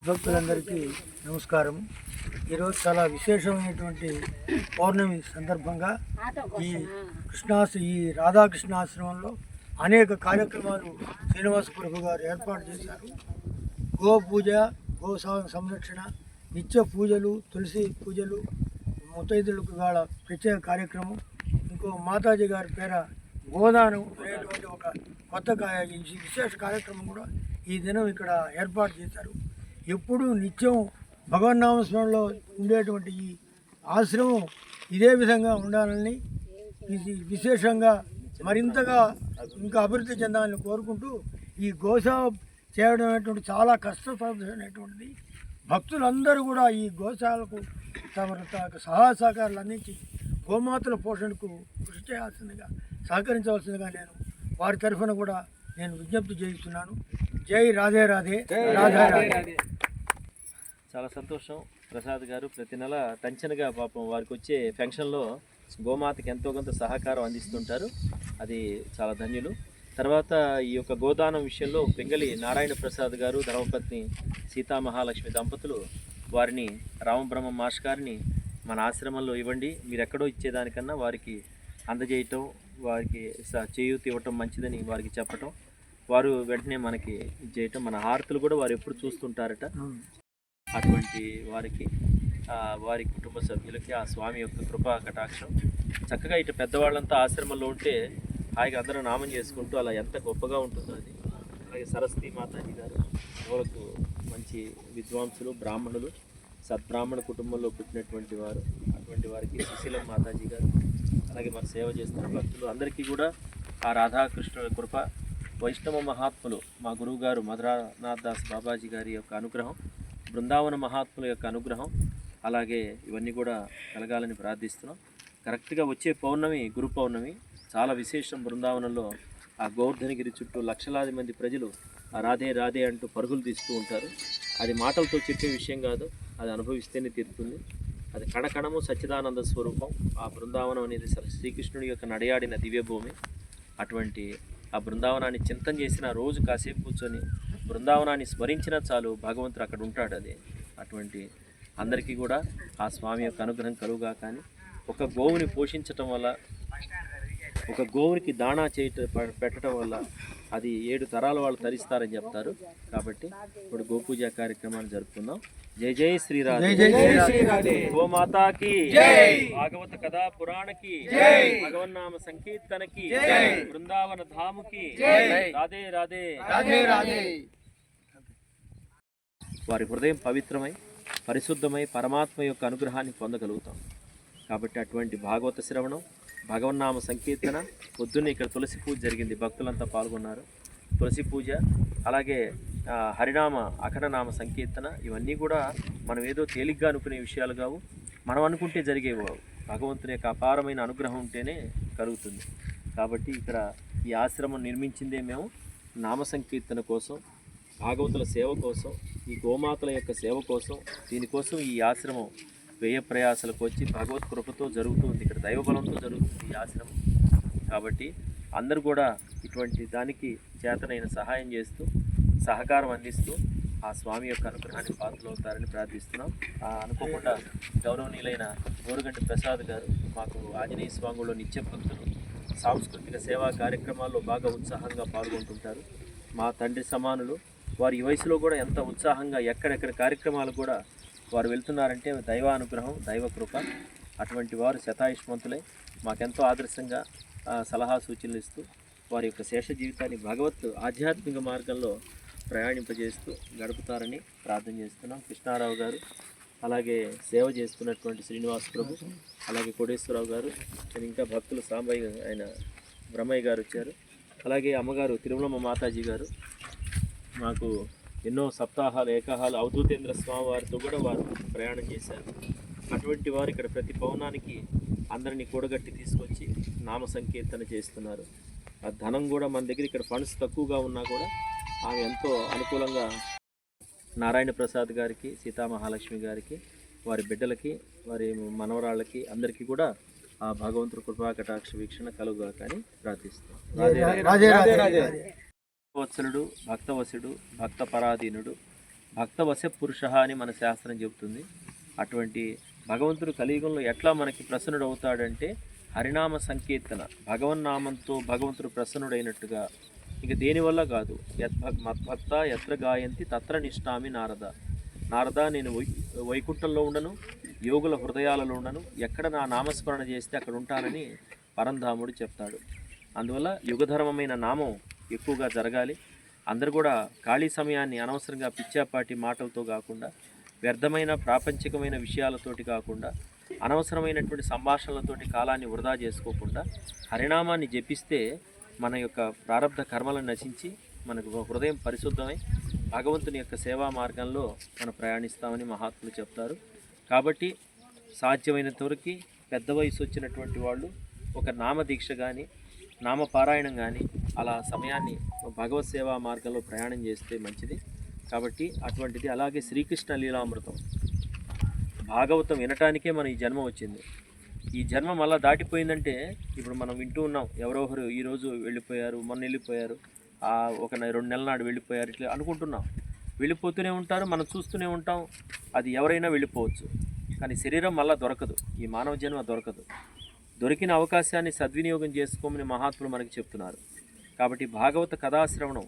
భక్తులందరికీ నమస్కారం. ఈరోజు చాలా విశేషమైనటువంటి పౌర్ణమి సందర్భంగా ఈ రాధాకృష్ణ ఆశ్రమంలో అనేక కార్యక్రమాలు శ్రీనివాస ప్రభు గారు ఏర్పాటు చేశారు. గో పూజ, గో సంరక్షణ, నిత్య పూజలు, తులసి పూజలు, ముత్తైదులకు వాళ్ళ ప్రత్యేక కార్యక్రమం, ఇంకో మాతాజీ గారి పేర గోదానం అనేటువంటి ఒక కొత్త విశేష కార్యక్రమం కూడా ఈ దినం ఇక్కడ ఏర్పాటు చేశారు. ఎప్పుడూ నిత్యం భగవన్నామస్మరణలో ఉండేటువంటి ఈ ఆశ్రమం ఇదే విధంగా ఉండాలని, ఇది విశేషంగా మరింతగా ఇంకా అభివృద్ధి చెందాలని కోరుకుంటూ, ఈ గోసేవ చేయడం అనేటువంటి చాలా కష్టసాధ్యమైనటువంటిది. భక్తులందరూ కూడా ఈ గోశాలకు తమ సహాయ సహకారాలు అందించి గోమాతల పోషణకు కృషి చేయాల్సిందిగా, సహకరించవలసిందిగా నేను వారి తరఫున కూడా నేను విజ్ఞప్తి చేయిస్తున్నాను. జై రాధే రాధే, రాధే రాధే. చాలా సంతోషం ప్రసాద్ గారు. ప్రతి నెల టెన్షన్గా పాపం వారికి వచ్చే ఫంక్షన్లో గోమాతకి ఎంతో కొంత సహకారం అందిస్తుంటారు. అది చాలా ధన్యులు. తర్వాత ఈ యొక్క గోదానం విషయంలో పెంగళి నారాయణ ప్రసాద్ గారు, ధర్మపత్ని సీతామహాలక్ష్మి దంపతులు వారిని రామబ్రహ్మ మాష్ గారిని మన ఆశ్రమంలో ఇవ్వండి, మీరు ఎక్కడో ఇచ్చేదానికన్నా వారికి అందజేయటం, వారికి చేయూతి ఇవ్వటం మంచిదని వారికి చెప్పటం, వారు వెంటనే మనకి చేయటం, మన హారతులు కూడా వారు ఎప్పుడు చూస్తుంటారట. అటువంటి వారికి వారి కుటుంబ సభ్యులకి ఆ స్వామి యొక్క కృపా కటాక్షం. చక్కగా ఇటు పెద్దవాళ్ళంతా ఆశ్రమంలో ఉంటే హాయిగా అందరూ నామం చేసుకుంటూ అలా ఎంత గొప్పగా ఉంటుందో అది. అలాగే సరస్వతి మాతాజీ గారు ఎవరికి మంచి విద్వాంసులు, బ్రాహ్మణులు, సద్బ్రాహ్మణ కుటుంబంలో పుట్టినటువంటి వారు. అటువంటి వారికి సుశీలం మాతాజీ గారు, అలాగే మన సేవ చేస్తున్న భక్తులు అందరికీ కూడా ఆ రాధాకృష్ణుల కృప, వైష్ణవ మహాత్ములు మా గురువు గారు మధురానాథ్ దాస్ బాబాజీ గారి యొక్క అనుగ్రహం, బృందావన మహాత్ముల యొక్క అనుగ్రహం, అలాగే ఇవన్నీ కూడా కలగాలని ప్రార్థిస్తున్నాం. కరెక్ట్గా వచ్చే పౌర్ణమి గురు పౌర్ణమి చాలా విశేషం. బృందావనంలో ఆ గోవర్ధనగిరి చుట్టూ లక్షలాది మంది ప్రజలు ఆ రాధే రాధే అంటూ పరుగులు తీస్తూ ఉంటారు. అది మాటలతో చెప్పే విషయం కాదు, అది అనుభవిస్తేనే తీరుతుంది. అది కణకణము సచ్చిదానంద స్వరూపం. ఆ బృందావనం అనేది శ్రీకృష్ణుడి యొక్క నడయాడిన దివ్యభూమి. అటువంటి ఆ బృందావనాన్ని చింతన చేసిన రోజు కాసేపు కూర్చొని బృందావనాన్ని స్మరించినా చాలు, భగవంతుడు అక్కడ ఉంటాడు. అది అటువంటి అందరికీ కూడా ఆ స్వామి యొక్క అనుగ్రహం కలుగుగా. కానీ ఒక గోవుని పోషించటం వల్ల, ఒక గోవునికి దాణా పెట్టడం వల్ల అది 7 తరాల వాళ్ళు తరిస్తారని చెప్తారు. కాబట్టి ఇప్పుడు గోపూజ కార్యక్రమాన్ని జరుపుకుందాం. జై జై శ్రీరాధే, గోమాతాకి, భాగవత కథా పురాణకి, భగవన్నామ సంకీర్తనకి, బృందావన ధాముకి రాధే రాధే, రాధే రాధే. వారి హృదయం పవిత్రమై పరిశుద్ధమై పరమాత్మ యొక్క అనుగ్రహాన్ని పొందగలుగుతాం. కాబట్టి అటువంటి భాగవత శ్రవణం, భగవన్నామ సంకీర్తన, పొద్దున్నే ఇక్కడ తులసి పూజ జరిగింది, భక్తులంతా పాల్గొన్నారు. తులసి పూజ, అలాగే హరినామ అఖండనామ సంకీర్తన, ఇవన్నీ కూడా మనం ఏదో తేలిగ్గా అనుకునే విషయాలు కావు, మనం అనుకుంటే జరిగేవి కావు. భగవంతుని యొక్క అపారమైన అనుగ్రహం ఉంటేనే కలుగుతుంది. కాబట్టి ఇక్కడ ఈ ఆశ్రమం నిర్మించిందే మేము నామ సంకీర్తన కోసం, భాగవతుల సేవ కోసం, ఈ గోమాతల యొక్క సేవ కోసం. దీనికోసం ఈ ఆశ్రమం వ్యయ ప్రయాసాలకు వచ్చి భగవత్ కృపతో జరుగుతూ ఉంది. ఇక్కడ దైవబలంతో జరుగుతుంది ఈ ఆశ్రమం. కాబట్టి అందరూ కూడా ఇటువంటి దానికి చేతనైన సహాయం చేస్తూ, సహకారం అందిస్తూ ఆ స్వామి యొక్క అనుగ్రహాన్ని పాత్రలవుతారని ప్రార్థిస్తున్నాం. అనుకోకుండా గౌరవనీయులైన గోరుగంటి ప్రసాద్ గారు మాకు ఆంజనేయ స్వామిలో నిత్య భక్తులు, సాంస్కృతిక సేవా కార్యక్రమాల్లో బాగా ఉత్సాహంగా పాల్గొంటుంటారు. మా తండ్రి సమానులు. వారు ఈ వయసులో కూడా ఎంత ఉత్సాహంగా ఎక్కడెక్కడ కార్యక్రమాలు కూడా వారు వెళ్తున్నారంటే దైవ అనుగ్రహం, దైవ కృప. అటువంటి వారు శతాయుష్మంతులై మాకెంతో ఆదర్శంగా సలహా సూచనలు ఇస్తూ వారి యొక్క శేష జీవితాన్ని భగవత్ ఆధ్యాత్మిక మార్గంలో ప్రయాణింపజేస్తూ గడుపుతారని ప్రార్థన చేస్తున్నాం. కృష్ణారావు గారు, అలాగే సేవ చేస్తున్నటువంటి శ్రీనివాస ప్రభు, అలాగే కోటేశ్వరరావు గారు, ఇంకా భక్తులు సాంబయ్య ఆయన బ్రహ్మయ్య గారు వచ్చారు. అలాగే అమ్మగారు తిరుమలమ్మ మాతాజీ గారు మాకు ఎన్నో సప్తాహాలు, ఏకాహాలు అవధూతేంద్ర స్వామి వారితో కూడా వారు ప్రయాణం చేశారు. అటువంటి వారు ఇక్కడ ప్రతి పౌర్ణానికి అందరినీ కూడగట్టి తీసుకొచ్చి నామ సంకీర్తన చేస్తున్నారు. ఆ ధనం కూడా మన దగ్గర ఇక్కడ ఫండ్స్ తక్కువగా ఉన్నా కూడా ఆమె ఎంతో అనుకూలంగా నారాయణ ప్రసాద్ గారికి, సీతామహాలక్ష్మి గారికి, వారి బిడ్డలకి, వారి మనవరాళ్ళకి అందరికీ కూడా ఆ భగవంతుడు కృపా కటాక్ష వీక్షణ కలుగుగా కానీ ప్రార్థిస్తాం. వత్సలుడు, భక్తవసుడు, భక్త పరాధీనుడు, భక్తవశ పురుష అని మన శాస్త్రం చెబుతుంది. అటువంటి భగవంతుడు కలియుగంలో ఎట్లా మనకి ప్రసన్నుడు అవుతాడంటే హరినామ సంకీర్తన, భగవన్నామంతో భగవంతుడు ప్రసన్నుడైనట్టుగా. ఇక దేనివల్ల కాదు. మద్భక్త ఎత్ర గాయంతి తత్ర నిష్ఠామి నారద. నారద, నేను వైకుంఠంలో ఉండను, యోగుల హృదయాలలో ఉండను, ఎక్కడ నా నామస్మరణ చేస్తే అక్కడ ఉంటానని పరంధాముడు చెప్తాడు. అందువల్ల యుగధర్మమైన నామం ఎక్కువగా జరగాలి. అందరూ కూడా ఖాళీ సమయాన్ని అనవసరంగా పిచ్చాపాటి మాటలతో కాకుండా, వ్యర్థమైన ప్రాపంచికమైన విషయాలతోటి కాకుండా, అనవసరమైనటువంటి సంభాషణలతోటి కాలాన్ని వృధా చేసుకోకుండా హరినామాన్ని జపిస్తే మన యొక్క ప్రారంధ కర్మలను నశించి మనకు హృదయం పరిశుద్ధమై భగవంతుని యొక్క సేవా మార్గంలో మనం ప్రయాణిస్తామని మహాత్ములు చెప్తారు. కాబట్టి సాధ్యమైనంత వరకు పెద్ద వయసు వచ్చినటువంటి వాళ్ళు ఒక నామదీక్ష కానీ, నామపారాయణం కానీ అలా సమయాన్ని భగవత్ సేవా మార్గంలో ప్రయాణం చేస్తే మంచిది. కాబట్టి అటువంటిది. అలాగే శ్రీకృష్ణ లీలామృతం భాగవతం వినటానికే మన ఈ జన్మ వచ్చింది. ఈ జన్మ మళ్ళీ దాటిపోయిందంటే ఇప్పుడు మనం వింటూ ఉన్నాం, ఎవరొకరు ఈరోజు వెళ్ళిపోయారు, మొన్న వెళ్ళిపోయారు, ఒక 2 నెలల నాడు వెళ్ళిపోయారు, ఇట్లా అనుకుంటున్నాం. వెళ్ళిపోతూనే ఉంటారు, మనం చూస్తూనే ఉంటాం. అది ఎవరైనా వెళ్ళిపోవచ్చు, కానీ శరీరం మళ్ళీ దొరకదు. ఈ మానవ జన్మ దొరకదు. దొరికిన అవకాశాన్ని సద్వినియోగం చేసుకోమని మహాత్ములు మనకి చెప్తున్నారు. కాబట్టి భాగవత కథాశ్రవణం.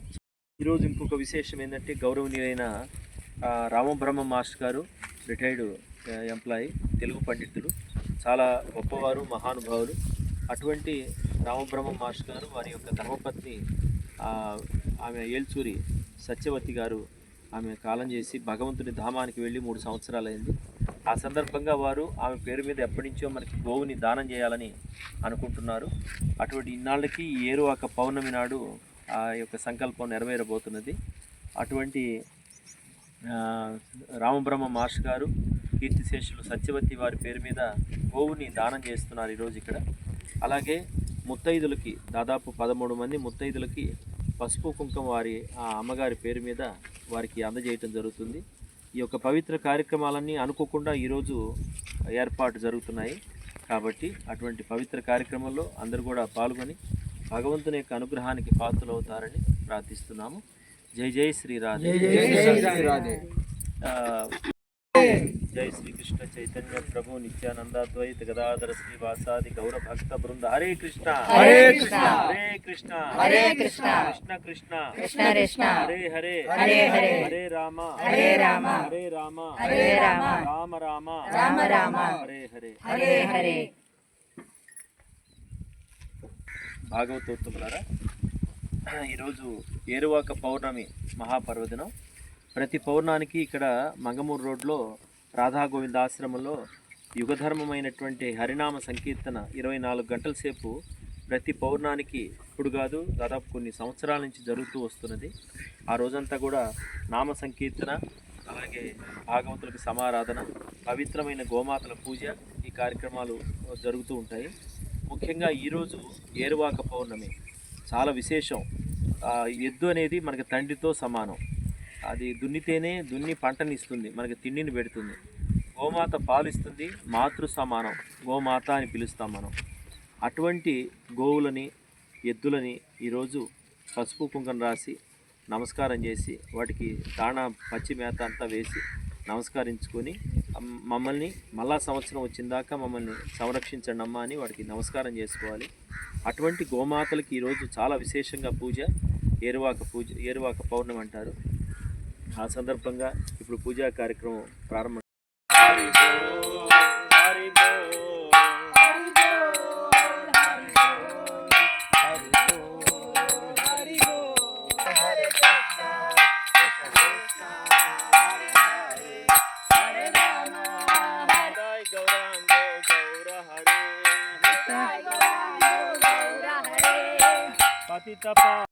ఈరోజు ఇంకొక విశేషం ఏంటంటే, గౌరవనీయులైన రామబ్రహ్మ మాస్టర్ గారు, రిటైర్డ్ ఎంప్లాయీ, తెలుగు పండితులు, చాలా గొప్పవారు, మహానుభావులు. అటువంటి రామబ్రహ్మ మాస్టర్ గారు వారి యొక్క ధర్మపత్ని ఆమె ఏల్చూరి సత్యవతి గారు ఆమె కాలం చేసి భగవంతుని ధామానికి వెళ్ళి 3 సంవత్సరాలైంది. ఆ సందర్భంగా వారు ఆమె పేరు మీద ఎప్పటి నుంచో మనకి గోవుని దానం చేయాలని అనుకుంటున్నారు. అటువంటి ఇన్నాళ్ళకి ఏరువాక పౌర్ణమి నాడు ఆ యొక్క సంకల్పం నెరవేరబోతున్నది. అటువంటి రామబ్రహ్మ మాస్టర్ గారు, కీర్తిశేషులు సత్యవతి వారి పేరు మీద గోవుని దానం చేస్తున్నారు ఈరోజు ఇక్కడ. అలాగే ముత్తైదులకి దాదాపు 13 మంది ముత్తైదులకి పసుపు కుంకుమ వారి ఆ అమ్మగారి పేరు మీద వారికి అందజేయటం జరుగుతుంది. ఈ యొక్క పవిత్ర కార్యక్రమాలన్నీ అనుకోకుండా ఈరోజు ఏర్పాటు జరుగుతున్నాయి. కాబట్టి అటువంటి పవిత్ర కార్యక్రమంలో అందరూ కూడా పాల్గొని భగవంతుని యొక్క అనుగ్రహానికి పాత్రలు అవుతారని ప్రార్థిస్తున్నాము. జై జై శ్రీరాధే. జై శ్రీకృష్ణ చైతన్య ప్రభు నిత్యానందాద్వైత గదాధర శ్రీవాసాది గౌర భక్త బృంద. హరే కృష్ణ హరే కృష్ణ హరే కృష్ణ హరే కృష్ణ కృష్ణ కృష్ణ కృష్ణ కృష్ణ హరే హరే హరే హరే హరే రామ హరే రామ హరే రామ హరే రామ రామ రామ రామ రామ హరే హరే హరే హరే. భాగవతోత్తములారా, ఈరోజు ఏరువాక పౌర్ణమి మహాపర్వదినం. ప్రతి పౌర్ణానికి ఇక్కడ మంగమూరు రోడ్లో రాధాగోవింద ఆశ్రమంలో యుగధర్మమైనటువంటి హరినామ సంకీర్తన 24 గంటల సేపు ప్రతి పౌర్ణానికి ఇప్పుడు కాదు, దాదాపు కొన్ని సంవత్సరాల నుంచి జరుగుతూ వస్తున్నది. ఆ రోజంతా కూడా నామ సంకీర్తన, అలాగే భాగవతులకు సమారాధన, పవిత్రమైన గోమాతల పూజ, ఈ కార్యక్రమాలు జరుగుతూ ఉంటాయి. ముఖ్యంగా ఈరోజు ఏరువాక పౌర్ణమి చాలా విశేషం. ఎద్దు అనేది మనకి తండ్రితో సమానం. అది దున్నితేనే దున్ని పంటనిస్తుంది, మనకి తిండిని పెడుతుంది. గోమాత పాలిస్తుంది, మాతృ సమానం, గోమాత అని పిలుస్తాం మనం. అటువంటి గోవులని, ఎద్దులని ఈరోజు పసుపు కుంకుమ రాసి నమస్కారం చేసి వాటికి దాణా పచ్చి మేత అంతా వేసి నమస్కరించుకొని మమ్మల్ని మళ్ళా సంవత్సరం వచ్చిందాకా మమ్మల్ని సంరక్షించండి అమ్మా అని వాటికి నమస్కారం చేసుకోవాలి. అటువంటి గోమాతలకి ఈరోజు చాలా విశేషంగా పూజ, ఏరువాక పౌర్ణమి అంటారు. ఆ సందర్భంగా ఇప్పుడు పూజా కార్యక్రమం ప్రారంభం. పతితపా